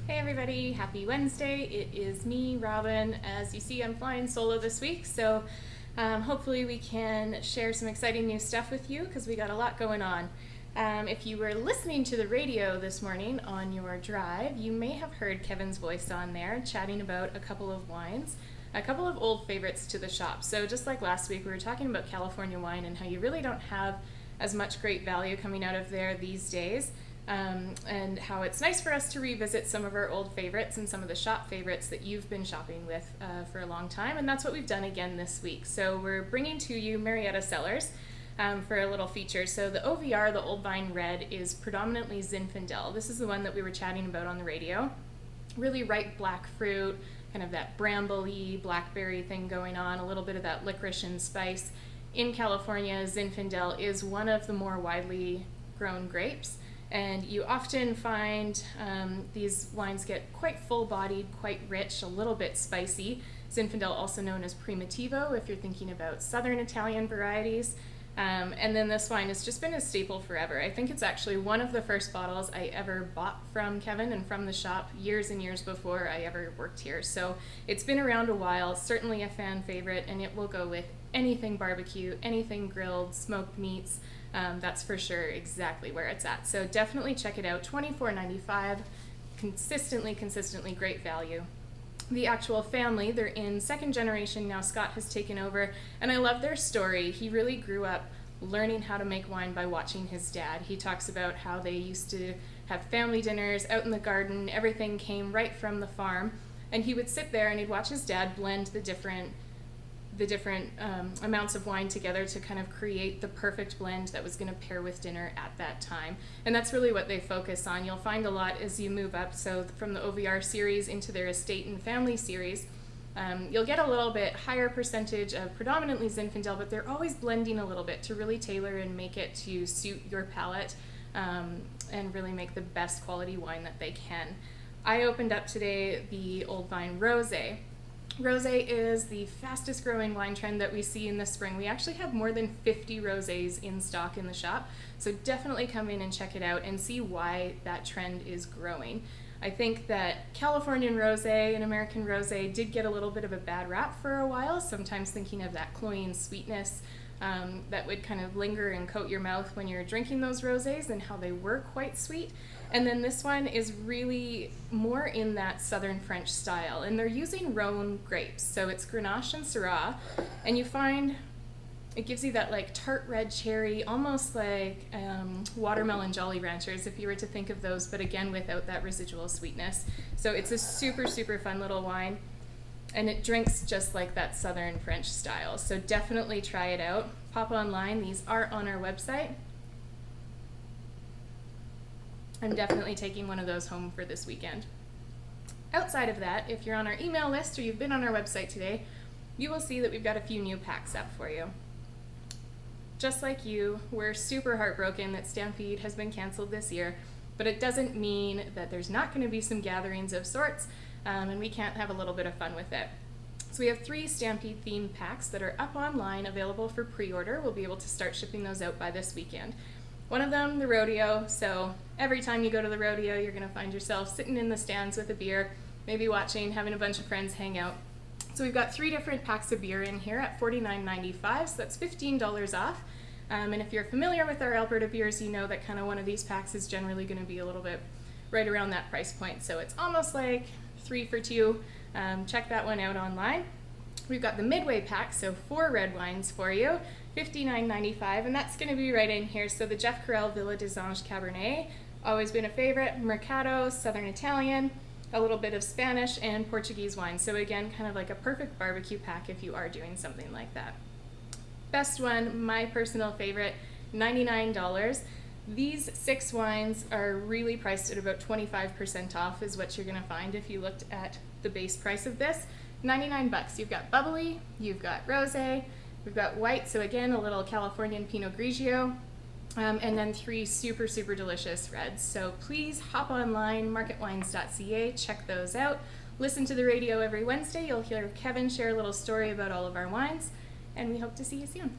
Hey everybody, happy Wednesday. It is me, Robin. As you see, I'm flying solo this week, so hopefully we can share some exciting new stuff with you because we got a lot going on. If you were listening to the radio this morning on your drive, you may have heard Kevin's voice on there chatting about a couple of wines, a couple of old favorites to the shop. So just like last week, we were talking about California wine and how you really don't have as much great value coming out of there these days. And how it's nice for us to revisit some of our old favorites and some of the shop favorites that you've been shopping with for a long time, and that's what we've done again this week. So we're bringing to you Marietta Cellars for a little feature. So the OVR, the Old Vine Red, is predominantly Zinfandel. This is the one that we were chatting about on the radio. Really ripe black fruit, kind of that bramble-y blackberry thing going on, a little bit of that licorice and spice. In California, Zinfandel is one of the more widely grown grapes. And you often find these wines get quite full-bodied, quite rich, a little bit spicy. Zinfandel, also known as Primitivo, if you're thinking about southern Italian varieties. And then this wine has just been a staple forever. I think it's actually one of the first bottles I ever bought from Kevin and from the shop years and years before I ever worked here. So it's been around a while, certainly a fan favorite, and it will go with anything barbecue, anything grilled, smoked meats. That's for sure exactly where it's at. So definitely check it out. $24.95, consistently great value. The actual family, they're in second generation now. Scott has taken over, and I love their story. He really grew up learning how to make wine by watching his dad. He talks about how they used to have family dinners out in the garden. Everything came right from the farm, and he would sit there and he'd watch his dad blend the different amounts of wine together to kind of create the perfect blend that was going to pair with dinner at that time. And that's really what they focus on. You'll find a lot as you move up, so from the OVR series into their estate and family series, you'll get a little bit higher percentage of predominantly Zinfandel, but they're always blending a little bit to really tailor and make it to suit your palate and really make the best quality wine that they can. I opened up today the Old Vine Rosé. Rosé is the fastest growing wine trend that we see in the spring. We actually have more than 50 rosés in stock in the shop, so definitely come in and check it out and see why that trend is growing. I think that Californian rosé and American rosé did get a little bit of a bad rap for a while, sometimes thinking of that cloying sweetness that would kind of linger and coat your mouth when you're drinking those rosés and how they were quite sweet. And then this one is really more in that southern French style, and they're using Rhone grapes, so it's Grenache and Syrah, and you find it gives you that like tart red cherry, almost like watermelon Jolly Ranchers if you were to think of those, but again without that residual sweetness. So it's a super fun little wine, and it drinks just like that southern French style. So definitely try it out. Pop online, these are on our website. I'm definitely taking one of those home for this weekend. Outside of that, if you're on our email list or you've been on our website today, you will see that we've got a few new packs up for you. Just like you, we're super heartbroken that Stampede has been canceled this year, but it doesn't mean that there's not going to be some gatherings of sorts, and we can't have a little bit of fun with it. So we have 3 Stampede themed packs that are up online, available for pre-order. We'll be able to start shipping those out by this weekend. One of them, the rodeo, so every time you go to the rodeo, you're going to find yourself sitting in the stands with a beer, maybe watching, having a bunch of friends hang out. So we've got 3 different packs of beer in here at $49.95, so that's $15 off. And if you're familiar with our Alberta beers, you know that kind of one of these packs is generally going to be a little bit right around that price point. So it's almost like 3 for 2. Check that one out online. We've got the Midway pack, so 4 red wines for you, $59.95, and that's going to be right in here. So the Jeff Carell Villa des Anges Cabernet, always been a favorite, Mercato, Southern Italian, a little bit of Spanish and Portuguese wine. So again, kind of like a perfect barbecue pack if you are doing something like that. Best one, my personal favorite, $99. These 6 wines are really priced at about 25% off is what you're going to find if you looked at the base price of this. 99 bucks. You've got bubbly, you've got rosé, we've got white, so again, a little Californian Pinot Grigio, and then 3 super delicious reds. So please hop online, marketwines.ca, check those out. Listen to the radio every Wednesday. You'll hear Kevin share a little story about all of our wines, and we hope to see you soon.